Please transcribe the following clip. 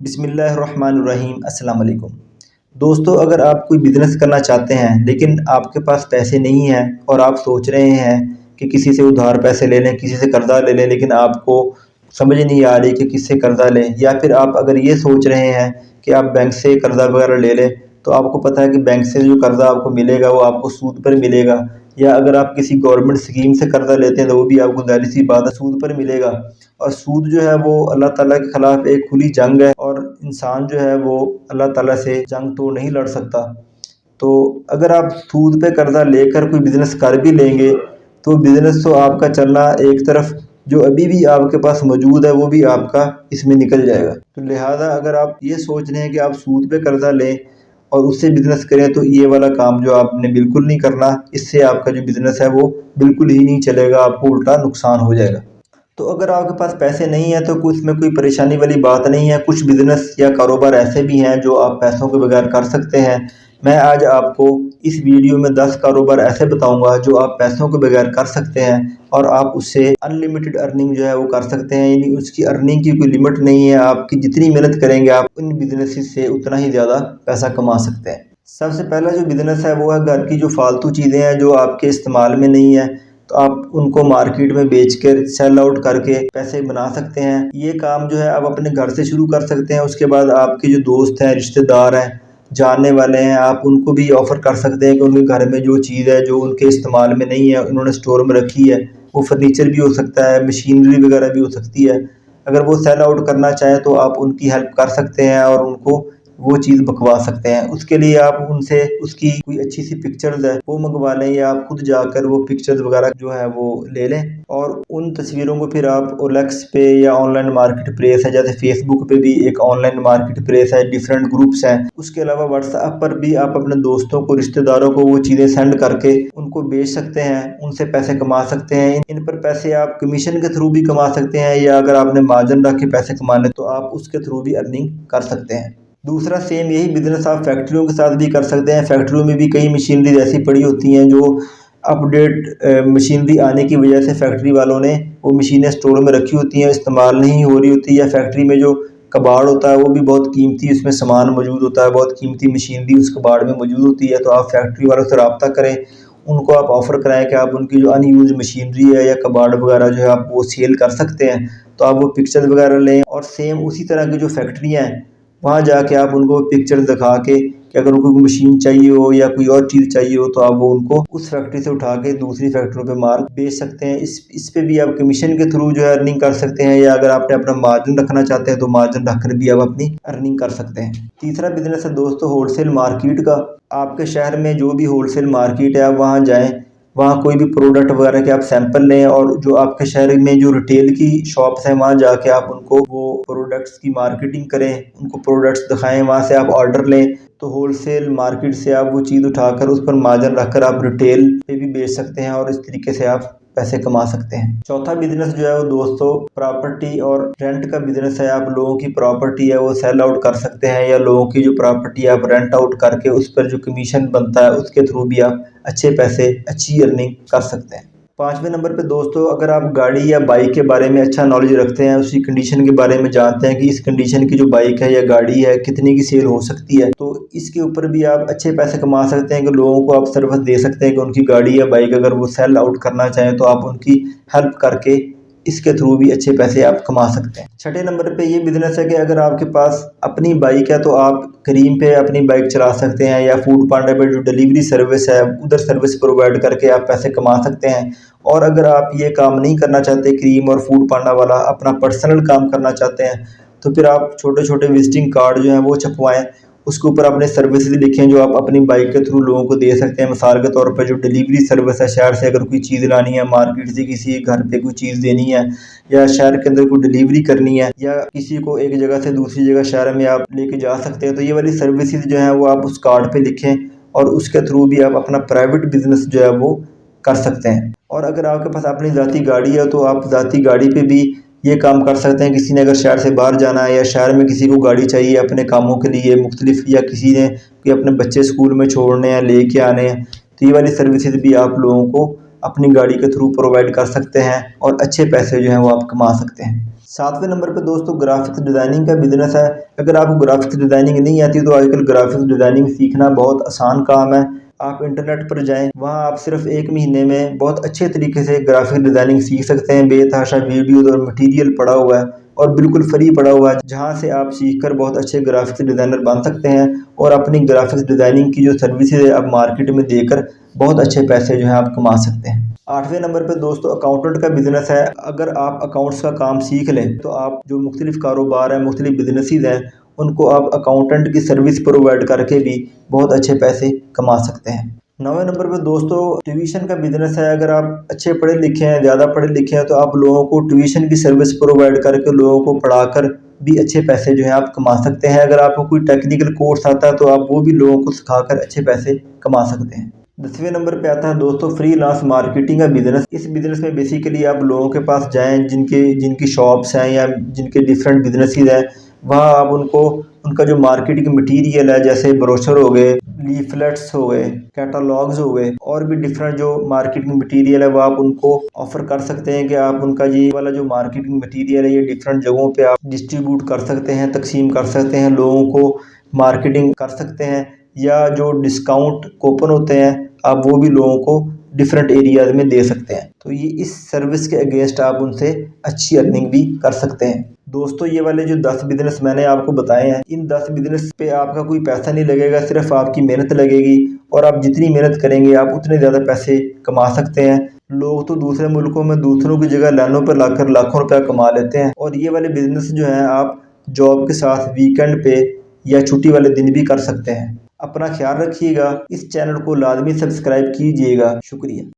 बिस्मिल्लाहिर्रहमानिर्रहीम अस्सलाम वालेकुम। दोस्तों, अगर आप कोई बिज़नेस करना चाहते हैं लेकिन आपके पास पैसे नहीं हैं और आप सोच रहे हैं कि किसी से उधार पैसे ले लें, किसी से कर्ज़ा ले लें, लेकिन आपको समझ नहीं आ रही कि किससे कर्ज़ा लें, या फिर आप अगर ये सोच रहे हैं कि आप बैंक से कर्ज़ा वगैरह ले लें, तो आपको पता है कि बैंक से जो कर्ज़ा आपको मिलेगा वो आपको सूद पर मिलेगा। या अगर आप किसी गवर्नमेंट स्कीम से कर्ज़ा लेते हैं तो वो भी आपको ज़ाहिर-सी बात है सूद पर मिलेगा। और सूद जो है वो अल्लाह ताला के ख़िलाफ़ एक खुली जंग है और इंसान जो है वो अल्लाह ताला से जंग तो नहीं लड़ सकता। तो अगर आप सूद पे कर्ज़ा लेकर कोई बिज़नेस कर भी लेंगे तो बिज़नेस तो आपका चलना एक तरफ, जो अभी भी आपके पास मौजूद है वो भी आपका इसमें निकल जाएगा। तो लिहाजा अगर आप ये सोच रहे हैं कि आप सूद पे कर्ज़ा लें और उससे बिज़नेस करें तो ये वाला काम जो आपने बिल्कुल नहीं करना। इससे आपका जो बिज़नेस है वो बिल्कुल ही नहीं चलेगा, आपको उल्टा नुकसान हो जाएगा। तो अगर आपके पास पैसे नहीं हैं तो कुछ में कोई परेशानी वाली बात नहीं है। कुछ बिज़नेस या कारोबार ऐसे भी हैं जो आप पैसों के बगैर कर सकते हैं। मैं आज आपको इस वीडियो में 10 कारोबार ऐसे बताऊंगा जो आप पैसों के बगैर कर सकते हैं और आप उससे अनलिमिटेड अर्निंग जो है वो कर सकते हैं। यानी उसकी अर्निंग की कोई लिमिट नहीं है, आपकी जितनी मेहनत करेंगे आप इन बिजनेस से उतना ही ज़्यादा पैसा कमा सकते हैं। सबसे पहला जो बिज़नेस है वो है घर की जो फालतू चीज़ें हैं जो आपके इस्तेमाल में नहीं है, तो आप उनको मार्केट में बेचकर सेल आउट करके पैसे बना सकते हैं। ये काम जो है आप अपने घर से शुरू कर सकते हैं। उसके बाद आपके जो दोस्त हैं, रिश्तेदार हैं, जानने वाले हैं, आप उनको भी ऑफ़र कर सकते हैं कि उनके घर में जो चीज़ है जो उनके इस्तेमाल में नहीं है, उन्होंने स्टोर में रखी है, वो फर्नीचर भी हो सकता है, मशीनरी वगैरह भी हो सकती है। अगर वो सेल आउट करना चाहें तो आप उनकी हेल्प कर सकते हैं और उनको वो चीज़ बकवा सकते हैं। उसके लिए आप उनसे उसकी कोई अच्छी सी पिक्चर्स है वो मंगवा लें, या आप खुद जाकर वो पिक्चर्स वगैरह जो है वो ले लें और उन तस्वीरों को फिर आप ओएलएक्स पे या ऑनलाइन मार्केट प्लेस है, जैसे फेसबुक पे भी एक ऑनलाइन मार्केट प्लेस है, डिफरेंट ग्रुप्स हैं। उसके अलावा व्हाट्सएप पर भी आप अपने दोस्तों को, रिश्तेदारों को वो चीज़ें सेंड करके उनको बेच सकते हैं, उनसे पैसे कमा सकते हैं। इन पर पैसे आप कमीशन के थ्रू भी कमा सकते हैं, या अगर आपने मार्जिन रख के पैसे कमाने तो आप उसके थ्रू भी अर्निंग कर सकते हैं। दूसरा सेम यही बिज़नेस आप फैक्ट्रियों के साथ भी कर सकते हैं। फैक्ट्रियों में भी कई मशीनरी ऐसी पड़ी होती हैं जो अपडेट मशीनरी आने की वजह से फैक्ट्री वालों ने वो मशीनें स्टोर में रखी होती हैं, इस्तेमाल नहीं हो रही होती, या फैक्ट्री में जो कबाड़ होता है वो भी बहुत कीमती उसमें सामान मौजूद होता है, बहुत कीमती मशीनरी उस कबाड़ में मौजूद होती है। तो आप फैक्ट्री वालों से रब्ता करें, उनको आप ऑफ़र कराएँ कि आप उनकी जो अनयूज़ मशीनरी है या कबाड़ वगैरह जो है आप वो सेल कर सकते हैं। तो आप वो पिक्चर्स वगैरह लें और सेम उसी तरह की जो फैक्ट्रियाँ हैं वहाँ जाके आप उनको पिक्चर दिखा के कि अगर उनको कोई मशीन चाहिए हो या कोई और चीज़ चाहिए हो तो आप वो उनको उस फैक्ट्री से उठा के दूसरी फैक्ट्रियों पे माल बेच सकते हैं। इस पे भी आप कमीशन के थ्रू जो है अर्निंग कर सकते हैं, या अगर आपने अपना मार्जिन रखना चाहते हैं तो मार्जिन रखकर भी आप अपनी अर्निंग कर सकते हैं। तीसरा बिजनेस है दोस्तों होलसेल मार्केट का। आपके शहर में जो भी होलसेल मार्केट है आप वहाँ जाएँ, वहाँ कोई भी प्रोडक्ट वगैरह के आप सैंपल लें और जो आपके शहर में जो रिटेल की शॉप्स हैं वहाँ जाके आप उनको वो प्रोडक्ट्स की मार्केटिंग करें, उनको प्रोडक्ट्स दिखाएं, वहाँ से आप ऑर्डर लें। तो होलसेल मार्केट से आप वो चीज़ उठाकर उस पर मार्जिन रखकर आप रिटेल पे भी बेच सकते हैं और इस तरीके से आप पैसे कमा सकते हैं। चौथा बिजनेस जो है वो दोस्तों प्रॉपर्टी और रेंट का बिजनेस है। आप लोगों की प्रॉपर्टी है वो सेल आउट कर सकते हैं, या लोगों की जो प्रॉपर्टी है आप रेंट आउट करके उस पर जो कमीशन बनता है उसके थ्रू भी आप अच्छे पैसे, अच्छी अर्निंग कर सकते हैं। पाँचवें नंबर पे दोस्तों, अगर आप गाड़ी या बाइक के बारे में अच्छा नॉलेज रखते हैं, उसकी कंडीशन के बारे में जानते हैं कि इस कंडीशन की जो बाइक है या गाड़ी है कितने की सेल हो सकती है, तो इसके ऊपर भी आप अच्छे पैसे कमा सकते हैं कि लोगों को आप सर्विस दे सकते हैं कि उनकी गाड़ी या बाइक अगर वो सेल आउट करना चाहें तो आप उनकी हेल्प करके इसके थ्रू भी अच्छे पैसे आप कमा सकते हैं। छठे नंबर पे ये बिजनेस है कि अगर आपके पास अपनी बाइक है तो आप करीम पे अपनी बाइक चला सकते हैं, या फूड पांडा पे जो डिलीवरी सर्विस है उधर सर्विस प्रोवाइड करके आप पैसे कमा सकते हैं। और अगर आप ये काम नहीं करना चाहते, करीम और फूड पांडा वाला अपना पर्सनल काम करना चाहते हैं, तो फिर आप छोटे छोटे विजिटिंग कार्ड जो हैं वो छपवाएं, उसके ऊपर अपने सर्विसेज लिखें जो आप अपनी बाइक के थ्रू लोगों को दे सकते हैं। मिसाल के तौर पर जो डिलीवरी सर्विस है, शहर से अगर कोई चीज़ लानी है, मार्केट से किसी घर पे कोई चीज़ देनी है, या शहर के अंदर कोई डिलीवरी करनी है, या किसी को एक जगह से दूसरी जगह शहर में आप लेके जा सकते हैं, तो ये वाली सर्विसेज जो है वो आप उस कार्ड पे लिखें और उसके थ्रू भी आप अपना प्राइवेट बिजनेस जो है वो कर सकते हैं। और अगर आपके पास अपनी ज़ाती गाड़ी है तो आप ज़ाती गाड़ी पे भी ये काम कर सकते हैं। किसी ने अगर शहर से बाहर जाना है या शहर में किसी को गाड़ी चाहिए अपने कामों के लिए मुख्तलिफ, या किसी ने कोई अपने बच्चे स्कूल में छोड़ने हैं, लेके आने हैं, तो ये वाली सर्विसेज भी आप लोगों को अपनी गाड़ी के थ्रू प्रोवाइड कर सकते हैं और अच्छे पैसे जो हैं वो आप कमा सकते हैं। 7वें नंबर पे दोस्तों ग्राफिक्स डिज़ाइनिंग का बिज़नेस है। अगर आपको ग्राफिक्स डिज़ाइनिंग नहीं आती तो आजकल ग्राफिक्स डिज़ाइनिंग सीखना बहुत आसान काम है। आप इंटरनेट पर जाएँ, वहाँ आप सिर्फ 1 महीने में बहुत अच्छे तरीके से ग्राफिक डिज़ाइनिंग सीख सकते हैं। बेतहाशा वीडियोज़ और मटीरियल पड़ा हुआ है और बिल्कुल फ्री पड़ा हुआ है, जहाँ से आप सीखकर बहुत अच्छे ग्राफिक्स डिज़ाइनर बन सकते हैं और अपनी ग्राफिक्स डिज़ाइनिंग की जो सर्विसेज है आप मार्केट में देकर बहुत अच्छे पैसे जो है आप कमा सकते हैं। 8वें नंबर पे दोस्तों अकाउंटेंट का बिज़नेस है। अगर आप अकाउंट्स का काम सीख लें तो आप जो मुख्तलिफ कारोबार हैं, मुख्तलिफ बिज़नेसेस हैं, उनको आप अकाउंटेंट की सर्विस प्रोवाइड करके भी बहुत अच्छे पैसे कमा सकते हैं। 9वें नंबर पे दोस्तों ट्यूशन का बिज़नेस है। अगर आप अच्छे पढ़े लिखे हैं, ज़्यादा पढ़े लिखे हैं, तो आप लोगों को ट्यूशन की सर्विस प्रोवाइड करके लोगों को पढ़ाकर भी अच्छे पैसे जो है आप कमा सकते हैं। अगर आपको कोई टेक्निकल कोर्स आता है तो आप वो भी लोगों को सिखाकर अच्छे पैसे कमा सकते हैं। 10वें नंबर पे आता है दोस्तों फ्रीलांस मार्केटिंग का बिज़नेस। इस बिज़नेस में बेसिकली आप लोगों के पास जाएँ जिनकी शॉप्स हैं या जिनके डिफरेंट बिज़नेसेस हैं, वहाँ आप उनको उनका जो मार्केटिंग मटीरियल है, जैसे ब्रोशर हो गए, लीफलेट्स हो गए, कैटलॉग्स हो गए और भी डिफरेंट जो मार्केटिंग मटीरियल है वो आप उनको ऑफ़र कर सकते हैं कि आप उनका ये वाला जो मार्केटिंग मटीरियल है ये डिफरेंट जगहों पे आप डिस्ट्रीब्यूट कर सकते हैं, तकसीम कर सकते हैं, लोगों को मार्केटिंग कर सकते हैं। या जो डिस्काउंट कूपन होते हैं आप वो भी लोगों को डिफरेंट एरियाज में दे सकते हैं। तो ये इस सर्विस के अगेंस्ट आप उनसे अच्छी अर्निंग भी कर सकते हैं। दोस्तों ये वाले जो 10 बिज़नेस मैंने आपको बताए हैं, इन 10 बिज़नेस पे आपका कोई पैसा नहीं लगेगा, सिर्फ आपकी मेहनत लगेगी और आप जितनी मेहनत करेंगे आप उतने ज़्यादा पैसे कमा सकते हैं। लोग तो दूसरे मुल्कों में दूसरों की जगह लाइनों पर लाकर लाखों रुपया कमा लेते हैं और ये वाले बिज़नेस जो हैं आप जॉब के साथ वीकेंड पे या छुट्टी वाले दिन भी कर सकते हैं। अपना ख्याल रखिएगा। इस चैनल को लाजमी सब्सक्राइब कीजिएगा। शुक्रिया।